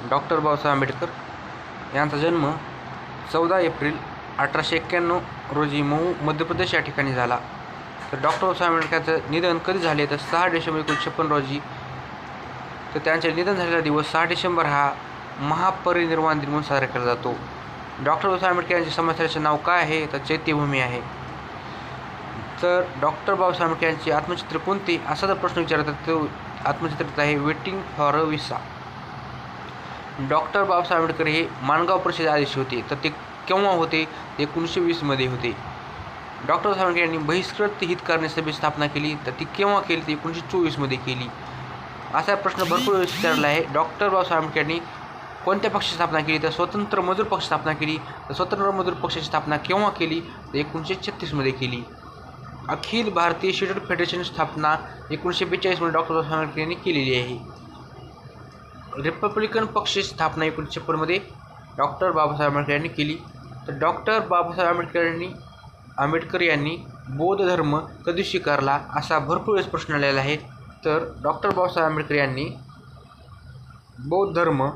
Doctor Babasaheb Ambedkar यांचा जन्म 14 April 1891 रोजी मऊ मध्य प्रदेश या ठिकाणी झाला. तर डॉक्टर बाबासाहेब आंबेडकरांचं निधन कधी झाले तर 6 डिसेंबर 1956 रोजी. तर त्यांचे निधन झालेला दिवस 6 डिसेंबर हा महापरिनिर्वाण दिन म्हणून साजरा केला जातो. डॉक्टर बाबासाहेब आंबेडकर यांचे समाजशास्त्राचे नाव काय आहे तर चैत्यभूमी आहे. तर डॉक्टर बाबासाहेब आंबेडकर यांचे आत्मचित्र कोणते असा जर प्रश्न विचारला तर तो आत्मचित्र आहे waiting for a visa. Doctor Babasaheb Ambedkar हे माणगाव परिषदेचे आदेशी होते. तर ते केव्हा होते? 1920 मध्ये होते. डॉक्टर बाबासाहेब आंबेडकर यांनी बहिष्कृत हितकारणी सभेची स्थापना केली. तर ती केव्हा केली? ती 1924 मध्ये केली. असा प्रश्न भरपूर वेळेस विचारला आहे. डॉक्टर बाबासाहेब आंबेडकर यांनी कोणत्या पक्षाची स्थापना केली? तर स्वतंत्र मजूर पक्ष स्थापना केली. तर स्वतंत्र मजूर पक्षाची स्थापना केव्हा केली? तर 1936 मध्ये केली. अखिल भारतीय शेड्यूल फेडरेशन स्थापना 1942 मध्ये डॉक्टर बाबासाहेब आंबेडकर यांनी केलेली आहे. रिपब्लिकन पक्षाची स्थापना 1956 मध्ये डॉक्टर बाबासाहेब आंबेडकर यांनी केली. तर डॉक्टर बाबासाहेब आंबेडकर यांनी बौद्ध धर्म कधी स्वीकारला असा भरपूर वेळेस प्रश्न आलेला आहे. तर डॉक्टर बाबासाहेब आंबेडकर यांनी बौद्ध धर्म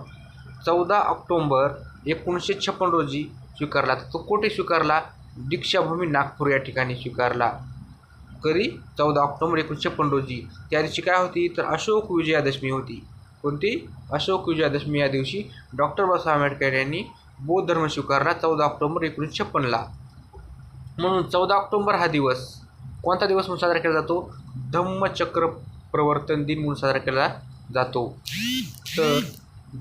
14 ऑक्टोबर 1956 रोजी स्वीकारला. तर तो कुठे स्वीकारला? दीक्षाभूमी नागपूर या ठिकाणी स्वीकारला. कधी? 14 ऑक्टोबर 1956 रोजी. त्या दिवशी काय होती? तर अशोक विजयादशमी होती. कोणती? अशोक विजयादशमी या दिवशी डॉक्टर बाबासाहेब आंबेडकर यांनी बौद्ध धर्म स्वीकारला 14 ऑक्टोबर 1956ला. म्हणून 14 ऑक्टोबर हा दिवस कोणता दिवस म्हणून साजरा केला जातो? धम्मचक्र प्रवर्तन दिन म्हणून साजरा केला जातो. तर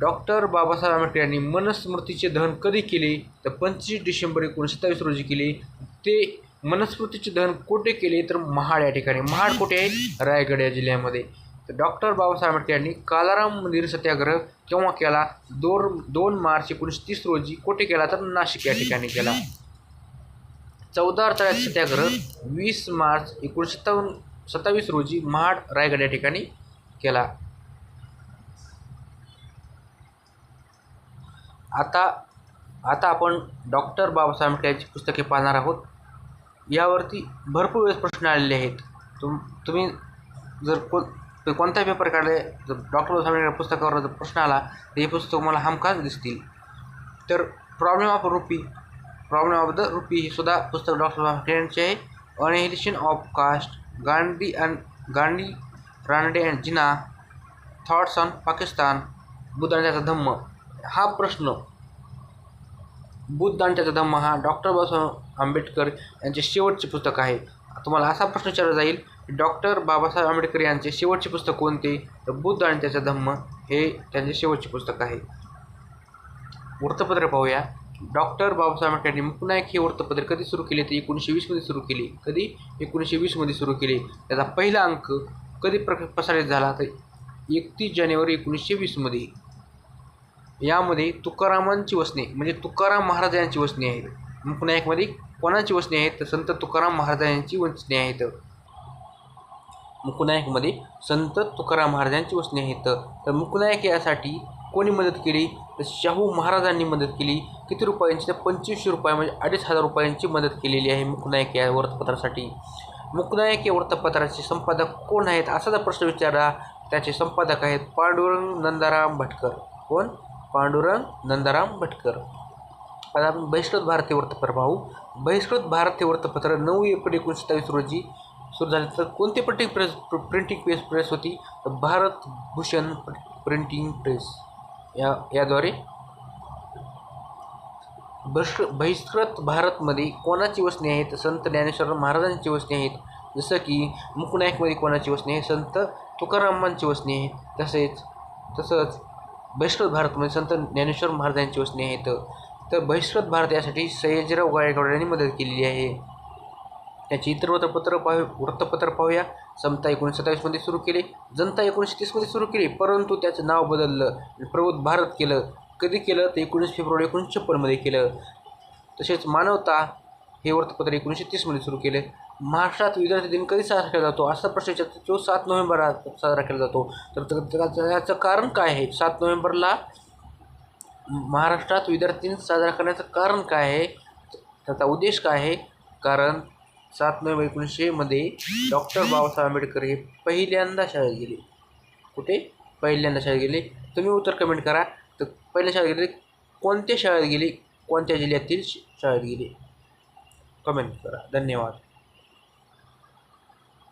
डॉक्टर बाबासाहेब आंबेडकर यांनी मनुस्मृतीचे दहन कधी केले? तर 25 डिसेंबर 1927 रोजी केले. ते मनुस्मृतीचे दहन कुठे केले? तर महाड या ठिकाणी. महाड कुठे आहे? रायगड या जिल्ह्यामध्ये. तर डॉक्टर बाबासाहेब आंबेडकर यांनी कालाराम मंदिर सत्याग्रह केव्हा केला? 2 मार्च 1930 रोजी. कुठे केला? तर नाशिक या ठिकाणी केला. चौदार तळ्यात सत्याग्रह 20 मार्च 1927 रोजी महाड रायगड या ठिकाणी केला. आता आपण डॉक्टर बाबासाहेब आंबेडकर यांची पुस्तके पाहणार आहोत. यावरती भरपूर वेळेस प्रश्न आलेले आहेत. तुम्ही जर कोणता पेपर काढले जर डॉक्टर बाबासाहेब आंबेडकर पुस्तकावर जर प्रश्न आला तर हे पुस्तक तुम्हाला हमखास दिसतील. तर प्रॉब्लेम ऑफ द रुपी हे सुद्धा पुस्तक डॉक्टर बाबासाहेब यांचे आहे. Annihilation of caste, Gandhi Ranade and Jinnah, thoughts on Pakistan, Buddha आणि त्याचा धम्म. हा प्रश्न बुद्ध आणि त्याचा धम्म हा डॉक्टर बाबासाहेब आंबेडकर यांचे शेवटचे पुस्तक आहे. तुम्हाला असा प्रश्न विचारला जाईल डॉक्टर बाबासाहेब आंबेडकर यांचे शेवटचे पुस्तक कोणते? तर बुद्ध आणि त्याचा धम्म हे त्यांचे शेवटचे पुस्तक आहे. वृत्तपत्र पाहूया. डॉक्टर बाबासाहेब आंबेडकर यांनी मुकनायक हे वृत्तपत्र कधी सुरू केले? तर 1920 मध्ये सुरू केले. कधी? 1920 मध्ये सुरू केले. त्याचा पहिला अंक कधी प्रसारित झाला? तर 31 जानेवारी 1920 मध्ये. यामध्ये तुकारामांची वचने म्हणजे तुकाराम महाराज यांची वचने आहेत. मुकनायकमध्ये कोणाची वचने आहेत? तर संत तुकाराम महाराज यांची वचने आहेत. मुकनायकमध्ये संत तुकाराम महाराजांची वचने आहेत. तर मुकनायक यासाठी कोणी मदत केली? तर शाहू महाराजांनी मदत केली. किती रुपयांची? तर 2500 रुपये म्हणजे 2500 रुपयांची मदत केलेली आहे मुकनायक या वृत्तपत्रासाठी. मुकनायक या वृत्तपत्राचे संपादक कोण आहेत असा जर प्रश्न विचारला त्याचे संपादक आहेत पांडुरंग नंदाराम भटकर. कोण? पांडुरंग नंदाराम भटकर. आता आपण बहिष्कृत भारतीय वृत्तपत्र पाहू. बहिष्कृत भारतीय वृत्तपत्र 9 एप्रिल 1927 रोजी सुरू झाले. तर कोणती प्रिंटिंग प्रेस होती? तर भारत भूषण प्रिंटिंग प्रेस याद्वारे. बहिष्कृत भारतमध्ये कोणाची वचने आहेत? संत ज्ञानेश्वर महाराजांची वचने आहेत. जसं की मुकनायकमध्ये कोणाची वचने आहे? संत तुकारामांची वचने आहेत. तसंच बहिष्कृत भारतमध्ये संत ज्ञानेश्वर महाराजांची वचने आहेत. तर बहिष्कृत भारत यासाठी सयाजीराव गायकवाड यांनी मदत केलेली आहे. त्याची इतर वृत्तपत्र पाहूया. समता 1927 मध्ये सुरू केले. जनता 1930 मध्ये सुरू केली, परंतु त्याचं नाव बदललं, प्रबुद्ध भारत केलं. कधी केलं? तर 19 फेब्रुवारी 1956 मध्ये केलं. तसेच मानवता हे वृत्तपत्र 1930 मध्ये सुरू केले. महाराष्ट्रात विद्यार्थी दिन कधी साजरा केला जातो असा प्रश्न विचारतो. तो 7 नोव्हेंबर साजरा केला जातो. तर याचं कारण काय आहे? 7 नोव्हेंबरला महाराष्ट्रात विद्यार्थी दिन साजरा करण्याचं कारण काय आहे? त्याचा उद्देश काय आहे? कारण 7 नोव्हेंबर 1900 मध्ये डॉक्टर बाबासाहेब आंबेडकर हे पहिल्यांदा शाळेत गेले. कुठे? पहिल्यांदा शाळेत गेले. तुम्ही उत्तर कमेंट करा. तर पहिल्या शाळेत गेले कोणत्या शाळेत गेले, कोणत्या जिल्ह्यातील शाळेत गेले, कमेंट करा. धन्यवाद.